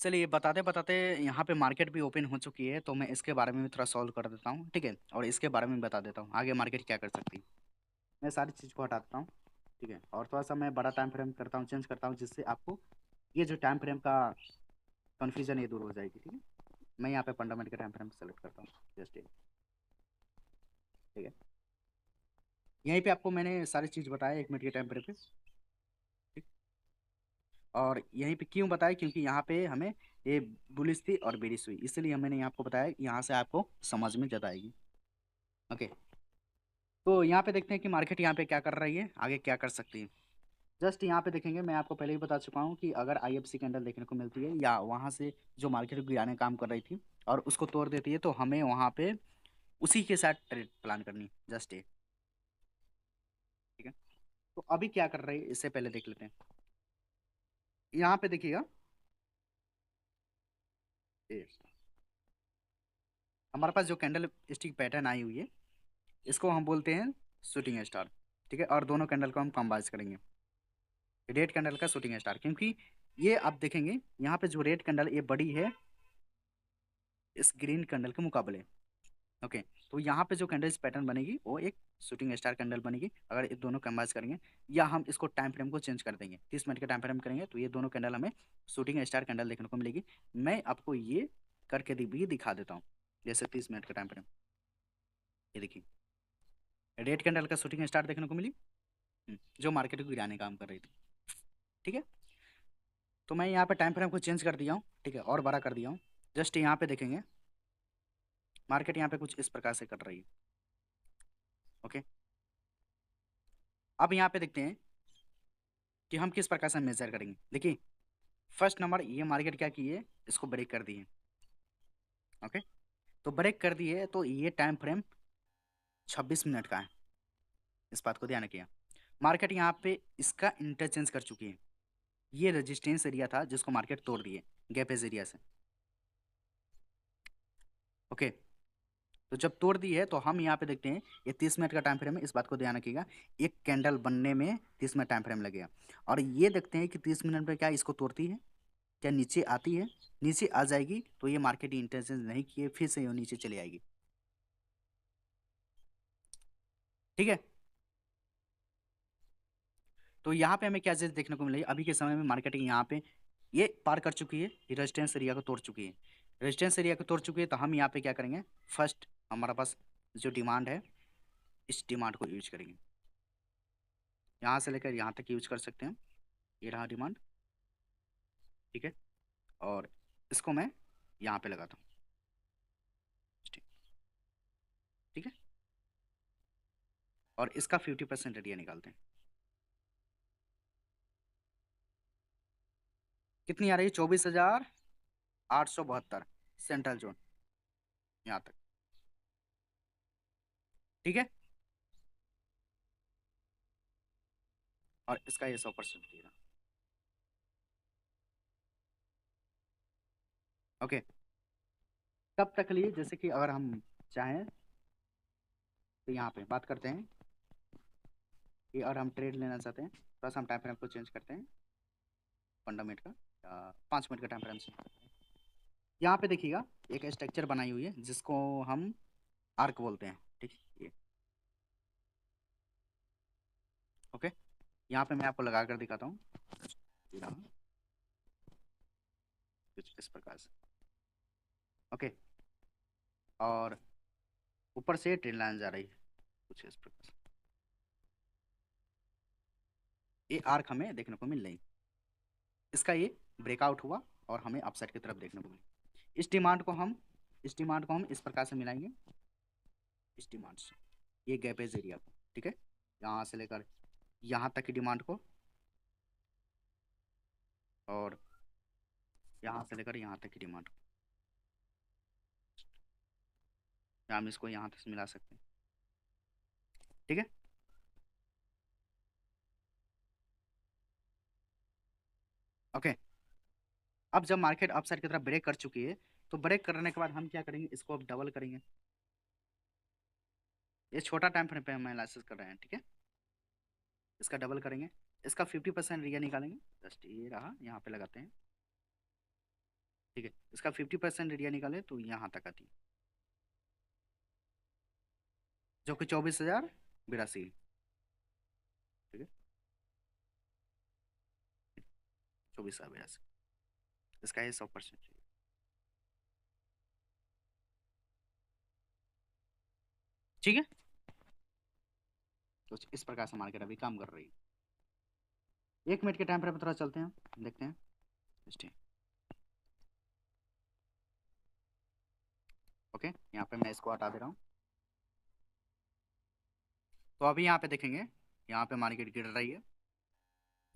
चलिए बताते बताते यहाँ पे मार्केट भी ओपन हो चुकी है, तो मैं इसके बारे में भी थोड़ा सॉल्व कर देता हूँ, ठीक है। और इसके बारे में बता देता हूँ आगे मार्केट क्या कर सकती है। मैं सारी चीज़ को हटा देता हूँ, ठीक है। और थोड़ा सा मैं बड़ा टाइम फ्रेम करता हूँ, चेंज करता हूँ, जिससे आपको ये जो टाइम फ्रेम का कन्फ्यूजन ये दूर हो जाएगी, ठीक है। मैं यहाँ पे फंडामेंट का टाइम फ्रेम सेलेक्ट करता हूँ, जस्ट ये, ठीक है। यहीं पे आपको मैंने सारी चीज़ बताया 1 मिनट के टाइम फ्रेम पे, ठीक। और यहीं पे क्यों बताया, क्योंकि यहाँ पे हमें ये बुलिश थी और बेरिश हुई, इसलिए मैंने आपको बताया, यहाँ से आपको समझ में ज़्यादा आएगी। ओके, तो यहाँ पे देखते हैं कि मार्केट यहाँ पे क्या कर रही है, आगे क्या कर सकती है। जस्ट यहाँ पे देखेंगे, मैं आपको पहले ही बता चुका हूँ कि अगर आईएफसी कैंडल देखने को मिलती है या वहाँ से जो मार्केट को गिराने का काम कर रही थी और उसको तोड़ देती है, तो हमें वहाँ पे उसी के साथ ट्रेड प्लान करनी, जस्ट ये, ठीक है। तो अभी क्या कर रही है इससे पहले देख लेते हैं। यहाँ पे देखिएगा, ये हमारे पास जो कैंडल स्टिक पैटर्न आई हुई है, इसको हम बोलते हैं शूटिंग स्टार, ठीक है। और दोनों कैंडल को हम कंबाइन करेंगे, रेड कैंडल का शूटिंग स्टार, क्योंकि ये आप देखेंगे यहाँ पे जो रेड कैंडल ये बड़ी है इस ग्रीन कैंडल के मुकाबले। ओके, तो यहाँ पे जो कैंडल पैटर्न बनेगी वो एक शूटिंग स्टार कैंडल बनेगी, अगर ये दोनों कंबाइन करेंगे। या हम इसको टाइम फ्रेम को चेंज कर देंगे, 30 मिनट का टाइम फ्रेम करेंगे, तो ये दोनों कैंडल हमें शूटिंग स्टार कैंडल देखने को मिलेगी। मैं आपको ये करके भी दिखा देता हूँ, जैसे 30 मिनट का टाइम फ्रेम, ये देखिए रेड कैंडल का शूटिंग स्टार देखने को मिली, जो मार्केट को गिराने का काम कर रही थी, ठीक है। तो मैं यहाँ पे टाइम फ्रेम को चेंज कर दिया हूँ, ठीक है, और बड़ा कर दिया हूँ। जस्ट यहाँ पे देखेंगे मार्केट यहाँ पे कुछ इस प्रकार से कर रही है। ओके, अब यहाँ पे देखते हैं कि हम किस प्रकार से मेजर करेंगे। देखिए, फर्स्ट नंबर ये मार्केट क्या की है, इसको ब्रेक कर दी है। ओके, तो ब्रेक कर दी है, तो ये टाइम फ्रेम 26 मिनट का है, इस बात को ध्यान रखिए। मार्केट यहाँ पे इसका इंटरचेंज कर चुकी है, ये रेजिस्टेंस एरिया था जिसको मार्केट तोड़ दिए गैपेज एरिया से। ओके, तो जब तोड़ दी है तो हम यहाँ पे देखते हैं ये 30 मिनट का टाइम फ्रेम है, इस बात को ध्यान रखिएगा। एक कैंडल बनने में 30 मिनट टाइम फ्रेम लगेगा। और ये देखते हैं कि 30 मिनट में क्या इसको तोड़ती है, क्या नीचे आती है। नीचे आ जाएगी तो ये मार्केट इंटेंशन नहीं किए, फिर से ये नीचे चली आएगी, ठीक है। तो यहाँ पे हमें क्या चीज देखने को मिलेगी, अभी के समय में मार्केटिंग यहाँ पे ये पार कर चुकी है, रेजिस्टेंस एरिया को तोड़ चुकी है। रेजिस्टेंस एरिया को तोड़ चुकी है, तो हम यहाँ पे क्या करेंगे, फर्स्ट हमारा पास जो डिमांड है, इस डिमांड को यूज करेंगे। यहाँ से लेकर यहाँ तक यूज कर सकते हैं, ये रहा डिमांड, ठीक है। और इसको मैं यहाँ पे लगाता हूँ, ठीक, ठीक है। और इसका 50% एरिया निकालते हैं, कितनी आ रही है, 24,872 सेंट्रल जोन, यहाँ तक, ठीक है। और इसका ये 100% दिया। ओके, कब तक लिए, जैसे कि अगर हम चाहें तो यहाँ पे बात करते हैं कि अगर हम ट्रेड लेना चाहते हैं, थोड़ा सा हम टाइम फ्रेम को चेंज करते हैं, 15 मिनट का या 5 मिनट का टाइम फ्रेम से। यहाँ पे देखिएगा एक स्ट्रक्चर बनाई हुई है जिसको हम आर्क बोलते हैं, ठीक है ये। ओके, यहाँ पे मैं आपको लगा कर दिखाता हूँ, ये रहा, कुछ इस प्रकार से। ओके, और ऊपर से ट्रेन लाइन जा रही है, कुछ इस प्रकार से। ये आर्क हमें देखने को मिल रही, इसका ये ब्रेकआउट हुआ और हमें अपसाइड की तरफ देखने को मिली। इस डिमांड को हम इस प्रकार से मिलाएंगे, इस डिमांड से ये गैपेज एरिया को, ठीक है, यहाँ से लेकर यहाँ तक की डिमांड को, और यहाँ से लेकर यहाँ तक की डिमांड को, या हम इसको यहाँ तक से मिला सकते हैं, ठीक है। ओके, अब जब मार्केट अपसाइड की तरफ ब्रेक कर चुकी है, तो ब्रेक करने के बाद हम क्या करेंगे, इसको अब डबल करेंगे। ये छोटा टाइम फ्रेम पे हम एनालिसिस कर रहे हैं, ठीक है। इसका डबल करेंगे, इसका 50% एरिया निकालेंगे, जस्ट ये रहा, यहाँ पे लगाते हैं। ठीक है, इसका 50% एरिया निकाले तो यहाँ तक आती है, जो कि 24,082। ठीक है, 24,082, इसका ये 100%। ठीक है, तो इस प्रकार से मार्केट अभी काम कर रही है। 1 मिनट के टाइम फ्रेम पर थोड़ा चलते हैं, देखते हैं। ठीक, ओके, यहाँ पे मैं इसको हटा दे रहा हूँ। तो अभी यहाँ पे देखेंगे, यहाँ पे मार्केट गिर रही है।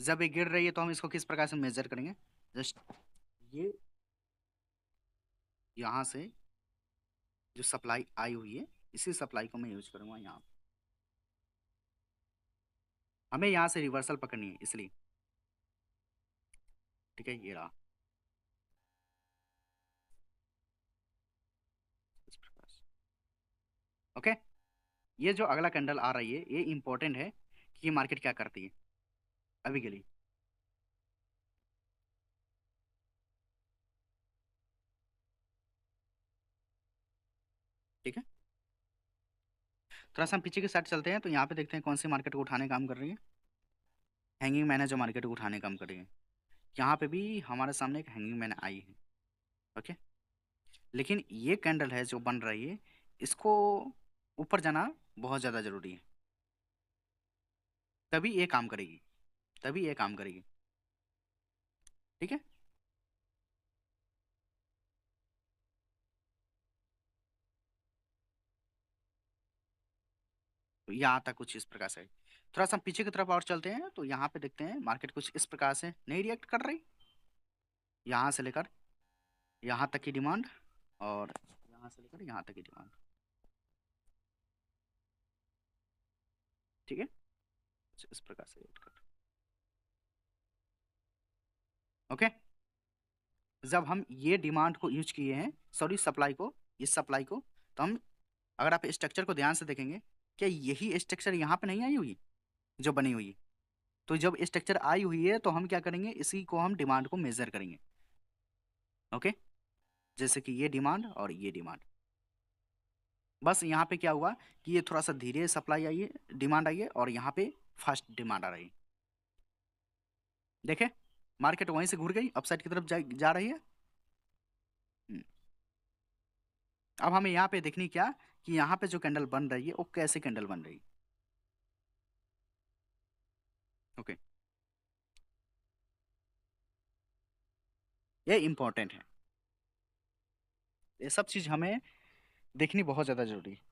जब ये गिर रही है तो हम इसको किस प्रकार से मेजर करेंगे? जस्ट ये यहाँ से जो सप्लाई आई हुई है, इसी सप्लाई को मैं यूज करूंगा यहाँ पे। हमें यहाँ से रिवर्सल पकड़नी है इसलिए। ठीक है, ये रहा इस प्रकार से। ओके, ये जो अगला कैंडल आ रही है ये इंपॉर्टेंट है कि ये मार्केट क्या करती है अभी के लिए। ठीक है, थोड़ा सा हम पीछे के साइड चलते हैं, तो यहाँ पे देखते हैं कौन सी मार्केट को उठाने का काम कर रही है। हैंगिंग मैन है जो मार्केट को उठाने का काम कर रही है। यहाँ पे भी हमारे सामने एक हैंगिंग मैन आई है। ओके, लेकिन ये कैंडल है जो बन रही है, इसको ऊपर जाना बहुत ज़्यादा जरूरी है, तभी ये काम करेगी, तभी ये काम करेगी। ठीक है, तो यहाँ तक कुछ इस प्रकार से है। थोड़ा सा हम पीछे की तरफ और चलते हैं, तो यहाँ पे देखते हैं मार्केट कुछ इस प्रकार से नहीं रिएक्ट कर रही। यहाँ से लेकर यहाँ तक की डिमांड, और यहाँ से लेकर यहाँ तक की डिमांड। ठीक है, कुछ इस प्रकार से react कर। ओके, जब हम ये डिमांड को यूज किए हैं, सॉरी सप्लाई को, इस सप्लाई को, तो हम, अगर आप स्ट्रक्चर को ध्यान से देखेंगे, क्या यही स्ट्रक्चर यहाँ पे नहीं आई हुई जो बनी हुई है? तो जब स्ट्रक्चर आई हुई है तो हम क्या करेंगे, इसी को हम डिमांड को मेजर करेंगे। ओके, जैसे कि ये डिमांड और ये डिमांड। बस यहाँ पे क्या हुआ कि ये थोड़ा सा धीरे सप्लाई आई है, डिमांड आई है, और यहाँ पे फास्ट डिमांड आ रही है। देखे, मार्केट वहीं से घूर गई, अपसाइड की तरफ जा रही है। हम्म, अब हमें यहाँ पे देखनी क्या, कि यहाँ पे जो कैंडल बन रही है वो कैसे कैंडल बन रही है। ओके, ये इंपॉर्टेंट है, ये सब चीज हमें देखनी बहुत ज्यादा जरूरी है।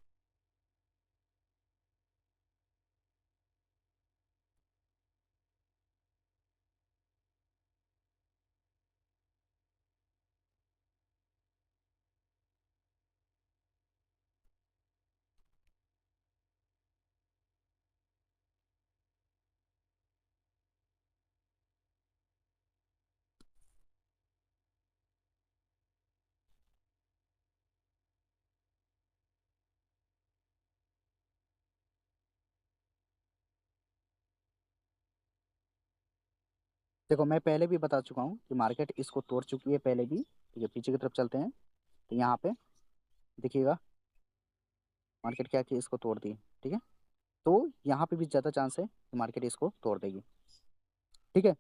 देखो, मैं पहले भी बता चुका हूँ कि मार्केट इसको तोड़ चुकी है पहले भी। ठीक है, पीछे की तरफ चलते हैं, तो यहाँ पे देखिएगा मार्केट क्या की इसको तोड़ दी। ठीक है, तो यहाँ पे भी ज़्यादा चांस है कि मार्केट इसको तोड़ देगी। ठीक है,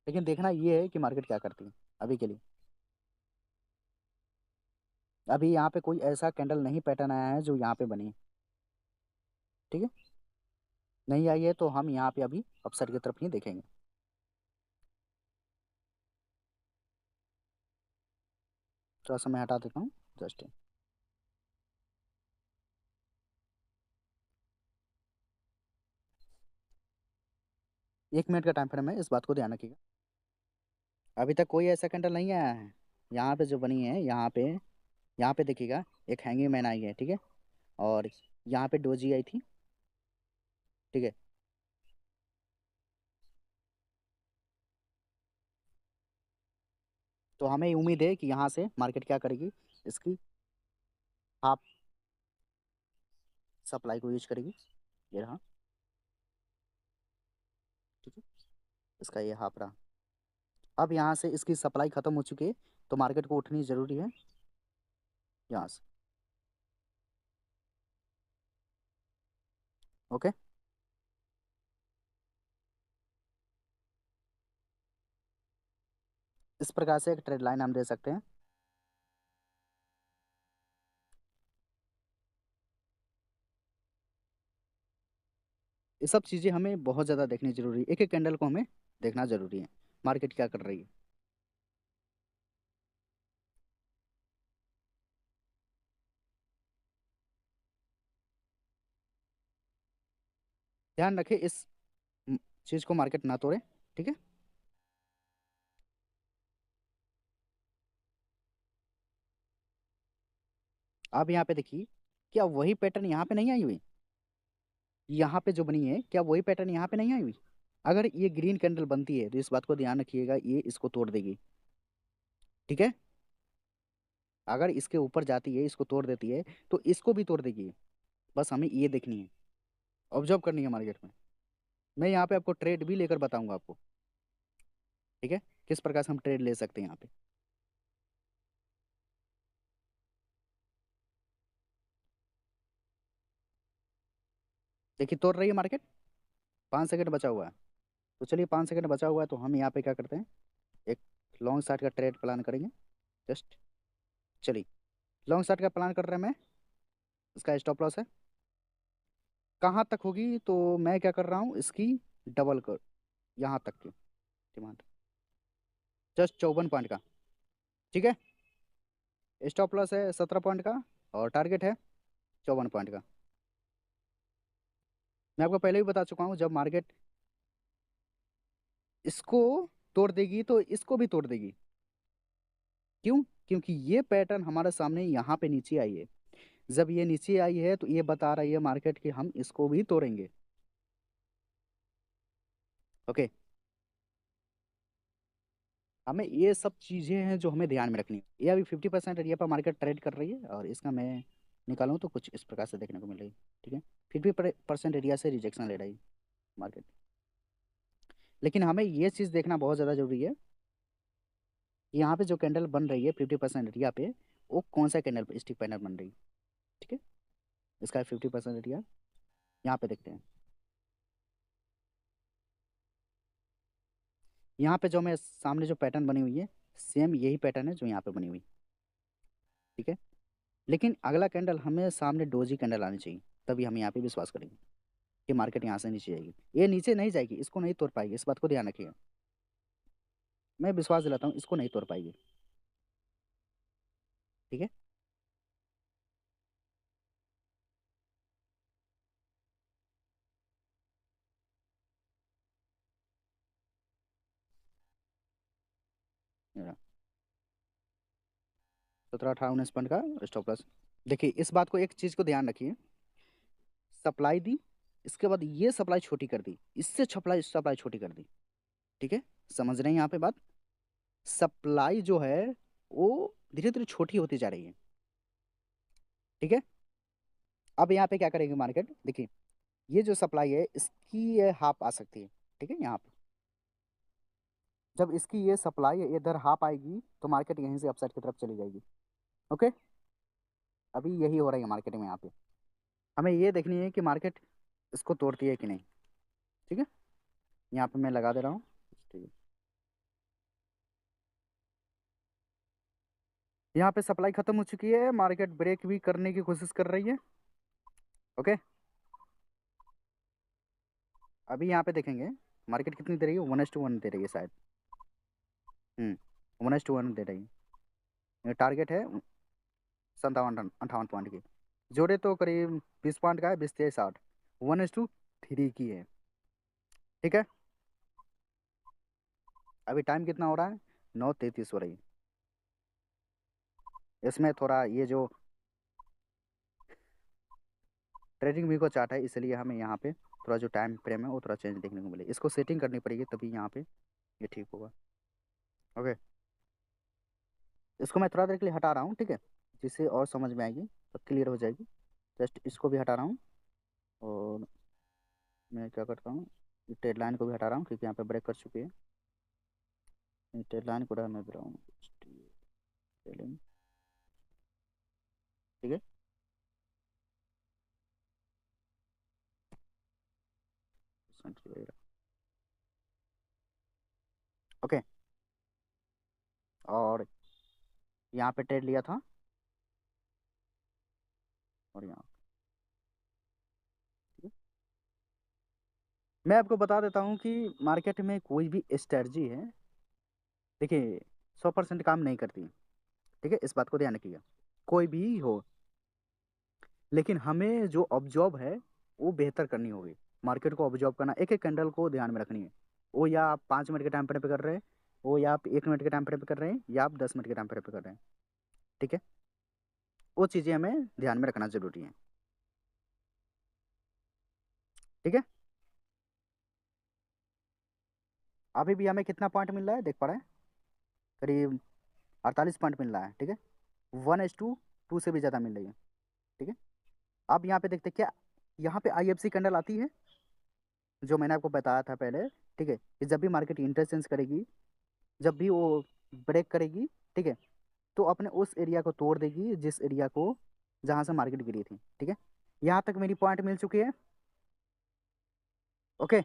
लेकिन देखना ये है कि मार्केट क्या करती है अभी के लिए। अभी यहाँ पे कोई ऐसा कैंडल नहीं पैटर्न आया है जो यहाँ पे बनी है। ठीक है, नहीं आई है तो हम यहाँ पे अभी अपसाइड की तरफ ही देखेंगे। थोड़ा सा मैं हटा देता हूँ जस्ट। 1 मिनट का टाइम फ्रेम है, इस बात को ध्यान रखिएगा। अभी तक कोई ऐसा कैंडल नहीं आया है। यहाँ पे जो बनी है, यहाँ पे देखिएगा एक हैंगिंग मैन आई है। ठीक है, और यहाँ पे डोजी आई थी। ठीक है, तो हमें उम्मीद है कि यहाँ से मार्केट क्या करेगी, इसकी हाफ सप्लाई को यूज करेगी। ये रहा। ठीक है, इसका ये हाफ रहा। अब यहाँ से इसकी सप्लाई खत्म हो चुकी है, तो मार्केट को उठनी जरूरी है यहाँ से। ओके, इस प्रकार से एक ट्रेड लाइन हम दे सकते हैं। ये सब चीज़ें हमें बहुत ज़्यादा देखनी जरूरी है, एक एक कैंडल को हमें देखना जरूरी है, मार्केट क्या कर रही है। ध्यान रखें इस चीज़ को मार्केट ना तोड़े, ठीक है। आप यहाँ पे देखिए, क्या वही पैटर्न यहाँ पे नहीं आई हुई? यहाँ पे जो बनी है, क्या वही पैटर्न यहाँ पे नहीं आई हुई? अगर ये ग्रीन कैंडल बनती है तो इस बात को ध्यान रखिएगा, ये इसको तोड़ देगी, ठीक है। अगर इसके ऊपर जाती है, इसको तोड़ देती है, तो इसको भी तोड़ देगी। बस हमें ये देखनी है, ऑब्जर्व करनी है मार्केट में। मैं यहाँ पे आपको ट्रेड भी लेकर बताऊंगा आपको, ठीक है, किस प्रकार से हम ट्रेड ले सकते हैं यहाँ पे। देखिए तोड़ रही है मार्केट, 5 सेकंड बचा हुआ है। तो चलिए 5 सेकंड बचा हुआ है, तो हम यहाँ पे क्या करते हैं, एक लॉन्ग शॉट का ट्रेड प्लान करेंगे। जस्ट चलिए, लॉन्ग शॉट का प्लान कर रहे हैं। मैं, इसका स्टॉप लॉस है कहाँ तक होगी, तो मैं क्या कर रहा हूँ, इसकी डबल कर, यहाँ तक की डिमांड, जस्ट 54 पॉइंट का, ठीक है। स्टॉप लॉस है 17 पॉइंट का, और टारगेट है 54 पॉइंट का। मैं आपको पहले भी बता चुका हूँ, जब मार्केट इसको तोड़ देगी तो इसको भी तोड़ देगी। क्यों? क्योंकि ये पैटर्न हमारे सामने यहाँ पे नीचे आई है। जब ये नीचे आई है तो ये बता रही है मार्केट कि हम इसको भी तोड़ेंगे। ओके, हमें ये सब चीज़ें हैं जो हमें ध्यान में रखनी है। ये अभी 50% एरिया पर मार्केट ट्रेड कर रही है, और इसका मैं निकालूं तो कुछ इस प्रकार से देखने को मिल रही है, ठीक है। 50% एरिया से रिजेक्शन ले रही है मार्केट। लेकिन हमें ये चीज़ देखना बहुत ज़्यादा जरूरी है कि यहाँ पे जो कैंडल बन रही है 50% एरिया पे, वो कौन सा कैंडल स्टिक पैनल बन रही है, ठीक है। इसका 50% एरिया यहाँ पे देखते हैं। यहाँ पे जो हमें सामने जो पैटर्न बनी हुई है, सेम यही पैटर्न है जो यहाँ पे बनी हुई, ठीक है। लेकिन अगला कैंडल हमें सामने डोजी कैंडल आनी चाहिए, तभी हम यहाँ पे विश्वास करेंगे कि मार्केट यहाँ से नीचे जाएगी। ये नीचे नहीं जाएगी, इसको नहीं तोड़ पाएगी, इस बात को ध्यान रखिएगा। मैं विश्वास दिलाता हूँ, इसको नहीं तोड़ पाएगी, ठीक है। मेरा 17, 18, 19 पॉइंट का स्टॉप लॉस। देखिए इस बात को, एक चीज़ को ध्यान रखिए, सप्लाई दी, इसके बाद ये सप्लाई छोटी कर दी, इससे सप्लाई सप्लाई छोटी कर दी, ठीक है। समझ रहे हैं यहाँ पे बात? सप्लाई जो है वो धीरे धीरे छोटी होती जा रही है, ठीक है। अब यहाँ पे क्या करेंगे मार्केट, देखिए ये जो सप्लाई है इसकी ये हाफ आ सकती है, ठीक है। यहाँ पे जब इसकी ये सप्लाई इधर हाफ आएगी तो मार्केट यहीं से अपसाइड की तरफ चली जाएगी। ओके, अभी यही हो रहा है मार्केट में यहाँ पे। हमें ये देखनी है कि मार्केट इसको तोड़ती है कि नहीं, ठीक है। यहाँ पे मैं लगा दे रहा हूँ, ठीक है। यहाँ पे सप्लाई खत्म हो चुकी है, मार्केट ब्रेक भी करने की कोशिश कर रही है। ओके, अभी यहाँ पे देखेंगे मार्केट कितनी दे रही है, 1:1 दे रही है शायद। 1:1 दे रही है। टारगेट है 57, 58 पॉइंट की। जोड़े तो करीब 20 पॉइंट का है, 20, 23, 60, 1:3 की है, ठीक है। अभी टाइम कितना हो रहा है, 9:33 हो रही है। इसमें थोड़ा ये जो ट्रेडिंग व्यू का चार्ट है, इसलिए हमें यहाँ पे थोड़ा जो टाइम फ्रेम है वो थोड़ा चेंज देखने को मिले, इसको सेटिंग करनी पड़ेगी तभी यहाँ पे ये ठीक होगा। ओके, इसको मैं थोड़ा देर के लिए हटा रहा हूँ, ठीक है, जिससे और समझ में आएगी तो क्लियर हो जाएगी। जस्ट इसको भी हटा रहा हूँ, और मैं क्या करता हूँ, ट्रेड लाइन को भी हटा रहा हूँ क्योंकि यहाँ पे ब्रेक कर चुकी है। लाइन को मैं दे रहा हूँ ट्रेलिंग, ठीक है। ओके, और यहाँ पे ट्रेड लिया था, और यहाँ, ठीक है। मैं आपको बता देता हूँ कि मार्केट में कोई भी स्ट्रेटजी है, देखिए, 100% काम नहीं करती, ठीक है, इस बात को ध्यान रखिएगा, कोई भी हो। लेकिन हमें जो ऑब्जर्व है वो बेहतर करनी होगी, मार्केट को ऑब्जर्व करना, एक एक कैंडल को ध्यान में रखनी है। वो या आप 5 मिनट के टाइम फ्रेम पे कर रहे हैं, वो या आप 1 मिनट के टाइम फ्रेम पे कर रहे हैं, या आप 10 मिनट के टाइम फ्रेम पे कर रहे हैं, ठीक है। वो चीज़ें हमें ध्यान में रखना जरूरी है, ठीक है। अभी भी हमें कितना पॉइंट मिल रहा है देख पा रहे हैं, करीब 48 पॉइंट मिल रहा है, ठीक है। 1:2 से भी ज़्यादा मिल रही है, ठीक है। अब यहाँ पे देखते हैं क्या यहाँ पे IFC कैंडल आती है, जो मैंने आपको बताया था पहले, ठीक है, कि जब भी मार्केट इंटरचेंज करेगी, जब भी वो ब्रेक करेगी, ठीक है, तो अपने उस एरिया को तोड़ देगी, जिस एरिया को, जहाँ से मार्केट गिरी थी, ठीक है। यहाँ तक मेरी पॉइंट मिल चुकी है, ओके।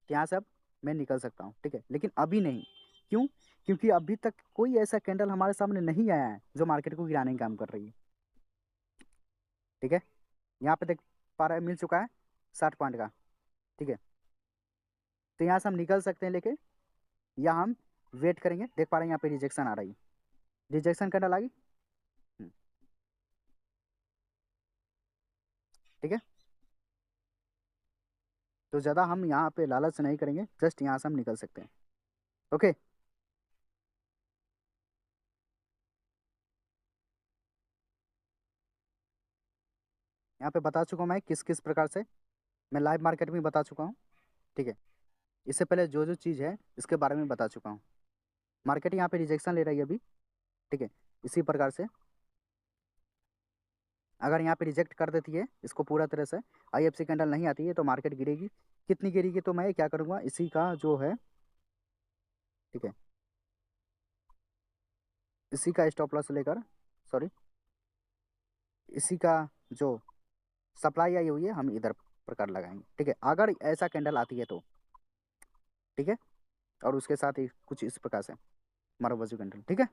यहाँ से अब मैं निकल सकता हूँ, ठीक है, लेकिन अभी नहीं। क्यों? क्योंकि अभी तक कोई ऐसा कैंडल हमारे सामने नहीं आया है जो मार्केट को गिराने का काम कर रही है, ठीक है। यहाँ पे देख पा रहे हैं, मिल चुका है 60 पॉइंट का, ठीक है। तो यहाँ से हम निकल सकते हैं लेके, या हम वेट करेंगे। देख पा रहे हैं यहाँ पे रिजेक्शन आ रही है, रिजेक्शन कैंडल आ गई, ठीक है। तो ज़्यादा हम यहाँ पे लालच नहीं करेंगे, जस्ट यहाँ से हम निकल सकते हैं, ओके। यहाँ पे बता चुका हूँ मैं किस किस प्रकार से मैं लाइव मार्केट में बता चुका हूँ, ठीक है। इससे पहले जो जो चीज़ है इसके बारे में बता चुका हूँ। मार्केट यहाँ पे रिजेक्शन ले रही है अभी, ठीक है। इसी प्रकार से अगर यहाँ पे रिजेक्ट कर देती है इसको पूरा तरह से, IFC कैंडल नहीं आती है, तो मार्केट गिरेगी। कितनी गिरेगी, तो मैं क्या करूँगा, इसी का जो है, ठीक है, इसी का स्टॉप लॉस लेकर, सॉरी, इसी का जो सप्लाई आई हुई है हम इधर प्रकार लगाएंगे, ठीक है, अगर ऐसा कैंडल आती है तो, ठीक है। और उसके साथ ही कुछ इस प्रकार से मारो कैंडल, ठीक है।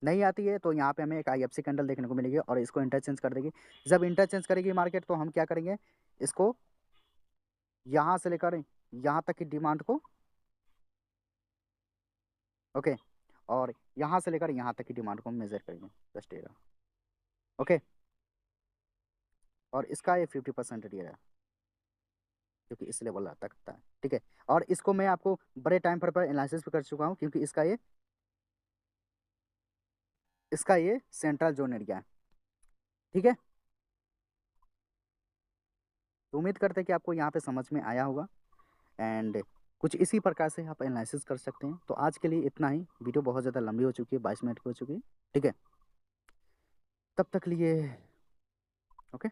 नहीं आती है तो यहाँ पे हमें एक IFC कैंडल देखने को मिलेगी और इसको इंटरचेंज कर देगी। जब इंटरचेंज करेगी मार्केट तो हम क्या करेंगे, इसको यहाँ से लेकर यहाँ तक की डिमांड को, ओके, और यहाँ से लेकर यहाँ तक की डिमांड को मेजर करेंगे, जस्ट एरिया, ओके। और इसका ये 50% एरिया है जो कि इस लेवल तक है, ठीक है। और इसको मैं आपको बड़े टाइम पर एनालिसिस भी कर चुका हूँ, क्योंकि इसका ये सेंट्रल जोन एरिया है, ठीक है। तो उम्मीद करते हैं कि आपको यहाँ पे समझ में आया होगा, एंड कुछ इसी प्रकार से आप एनालिसिस कर सकते हैं। तो आज के लिए इतना ही, वीडियो बहुत ज़्यादा लंबी हो चुकी है, 22 मिनट की हो चुकी है, ठीक है। तब तक लिए, ओके।